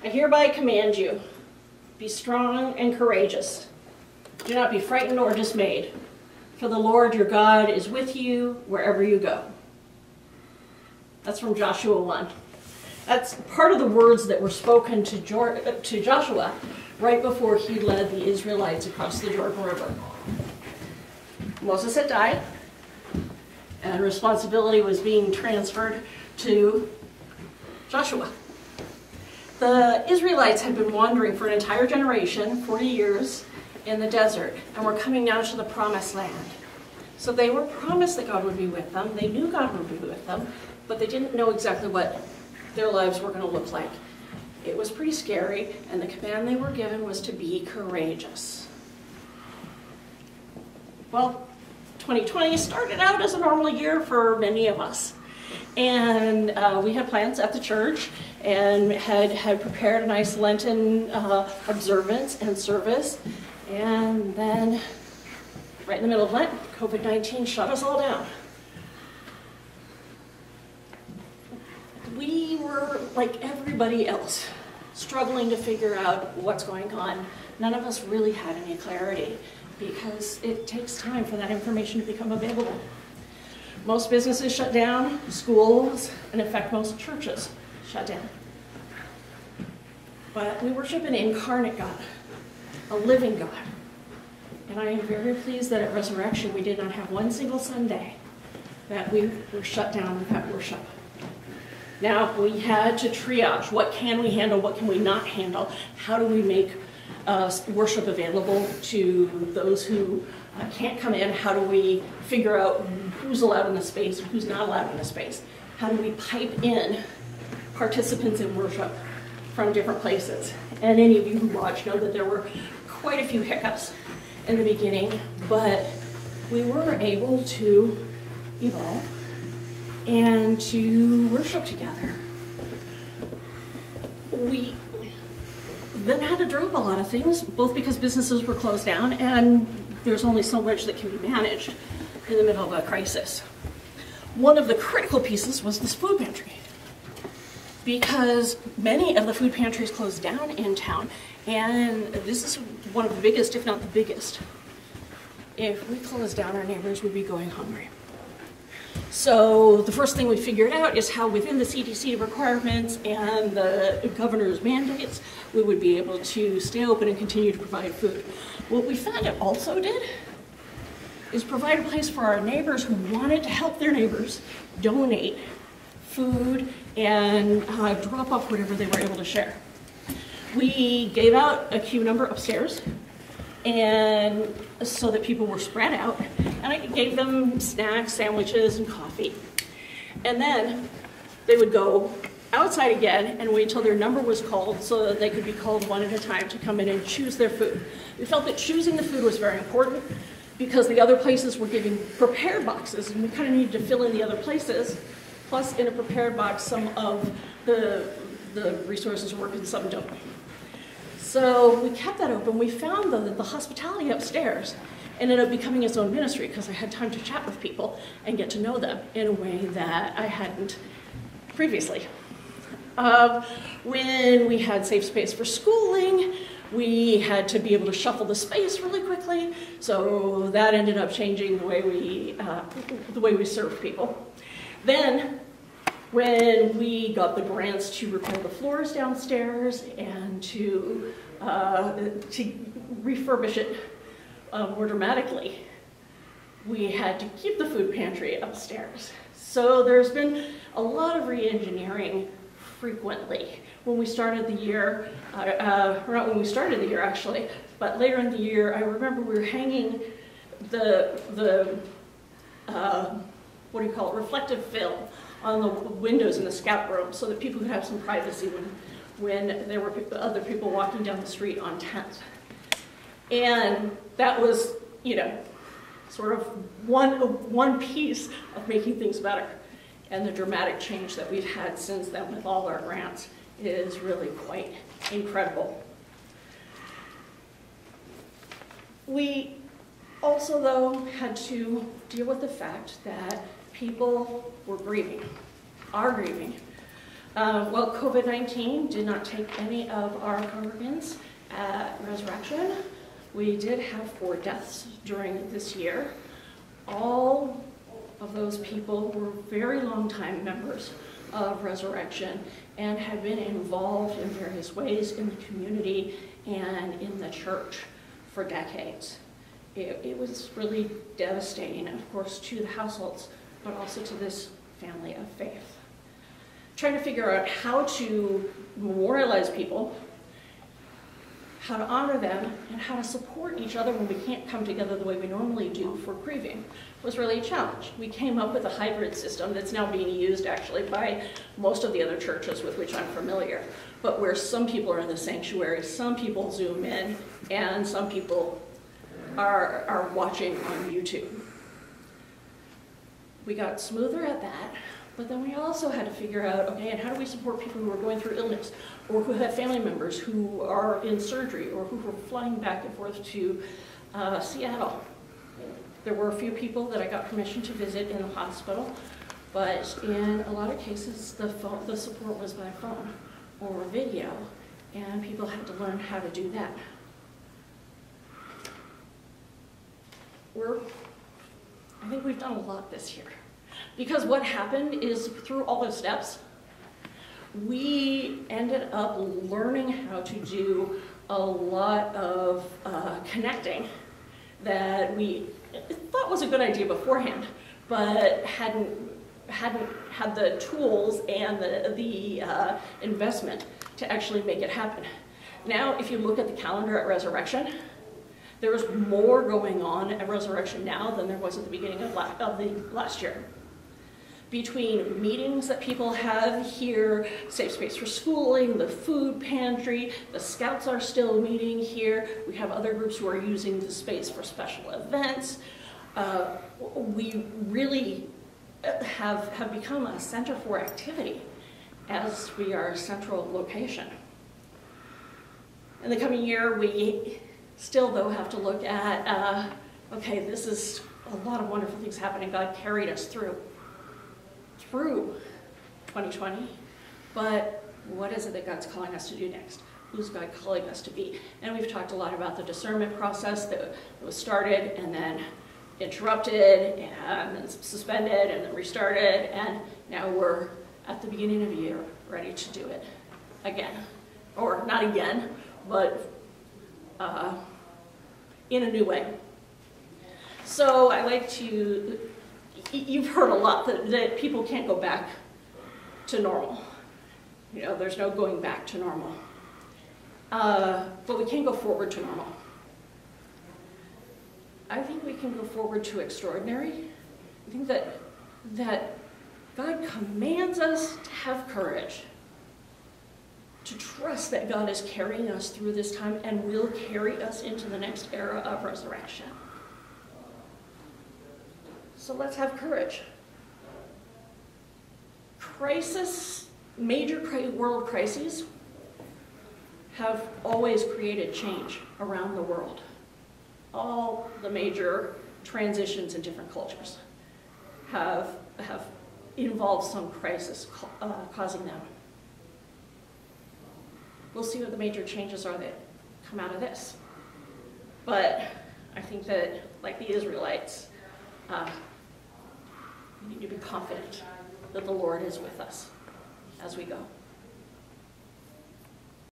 I hereby command you, be strong and courageous. Do not be frightened or dismayed, for the Lord your God is with you wherever you go. That's from Joshua 1. That's part of the words that were spoken to Joshua right before he led the Israelites across the Jordan River. Moses had died, and responsibility was being transferred to Joshua. The Israelites had been wandering for an entire generation, 40 years, in the desert, and were coming down to the promised land. So they were promised that God would be with them. They knew God would be with them, but they didn't know exactly what their lives were going to look like. It was pretty scary, and the command they were given was to be courageous. Well, 2020 started out as a normal year for many of us. And we had plans at the church and had prepared a nice Lenten observance and service. And then, right in the middle of Lent, COVID-19 shut us all down. We were, like everybody else, struggling to figure out what's going on. None of us really had any clarity because it takes time for that information to become available. Most businesses shut down, schools, and in fact most churches shut down. But we worship an incarnate God, a living God. And I am very pleased that at Resurrection we did not have one single Sunday that we were shut down without worship. Now, we had to triage. What can we handle? What can we not handle? How do we make worship available to those who can't come in? How do we figure out who's allowed in the space and who's not allowed in the space? How do we pipe in participants in worship from different places? And any of you who watch know that there were quite a few hiccups in the beginning, but we were able to evolve and to worship together. We then had to drop a lot of things, both because businesses were closed down and there's only so much that can be managed in the middle of a crisis. One of the critical pieces was this food pantry, because many of the food pantries closed down in town, and this is one of the biggest, if not the biggest. If we closed down, our neighbors would be going hungry. So the first thing we figured out is how within the CDC requirements and the governor's mandates, we would be able to stay open and continue to provide food. What we found it also did is provide a place for our neighbors who wanted to help their neighbors donate food and drop off whatever they were able to share. We gave out a queue number upstairs, and so that people were spread out, and I gave them snacks, sandwiches, and coffee. And then they would go outside again and wait till their number was called so that they could be called one at a time to come in and choose their food. We felt that choosing the food was very important because the other places were giving prepared boxes, and we kind of needed to fill in the other places. Plus, in a prepared box, some of the resources work and some don't. So we kept that open. We found, though, that the hospitality upstairs ended up becoming its own ministry because I had time to chat with people and get to know them in a way that I hadn't previously. When we had safe space for schooling, we had to be able to shuffle the space really quickly, so that ended up changing the way we served people. Then, when we got the grants to repair the floors downstairs and to refurbish it more dramatically, we had to keep the food pantry upstairs. So there's been a lot of re-engineering frequently. When we started the year, not when we started the year actually, but later in the year, I remember we were hanging the what do you call it, reflective film on the windows in the scout room so that people could have some privacy when there were other people walking down the street on tent. And that was, you know, sort of one piece of making things better. And the dramatic change that we've had since then with all our grants is really quite incredible. We also, though, had to deal with the fact that people were grieving, are grieving, Well, COVID-19 did not take any of our congregants at Resurrection. We did have 4 deaths during this year. All of those people were very long-time members of Resurrection and have been involved in various ways in the community and in the church for decades. It was really devastating, of course, to the households, but also to this family of faith. Trying to figure out how to memorialize people, how to honor them, and how to support each other when we can't come together the way we normally do for grieving was really a challenge. We came up with a hybrid system that's now being used actually by most of the other churches with which I'm familiar, but where some people are in the sanctuary, some people Zoom in, and some people are watching on YouTube. We got smoother at that, but then we also had to figure out, okay, and how do we support people who are going through illness, or who have family members who are in surgery, or who are flying back and forth to Seattle. There were a few people that I got permission to visit in the hospital, but in a lot of cases, the support was by phone or video, and people had to learn how to do that. I think we've done a lot this year. Because what happened is, through all those steps, we ended up learning how to do a lot of connecting that we thought was a good idea beforehand, but hadn't had the tools and the investment to actually make it happen. Now, if you look at the calendar at Resurrection, there is more going on at Resurrection now than there was at the beginning of the last year. Between meetings that people have here, Safe Space for Schooling, the food pantry, the Scouts are still meeting here. We have other groups who are using the space for special events. We really have become a center for activity as we are a central location. In the coming year, we still, though, have to look at, okay, this is a lot of wonderful things happening. God carried us through 2020, but what is it that God's calling us to do next? Who's God calling us to be? And we've talked a lot about the discernment process that was started and then interrupted and then suspended and then restarted, and now we're at the beginning of the year ready to do it again. Or not again, but in a new way. So I like to, you've heard a lot that people can't go back to normal. You know, there's no going back to normal. But we can go forward to normal. I think we can go forward to extraordinary. I think that God commands us to have courage, to trust that God is carrying us through this time and will carry us into the next era of resurrection. So let's have courage. Major world crises have always created change around the world. All the major transitions in different cultures have involved some crisis causing them. We'll see what the major changes are that come out of this. But I think that, like the Israelites, we need to be confident that the Lord is with us as we go.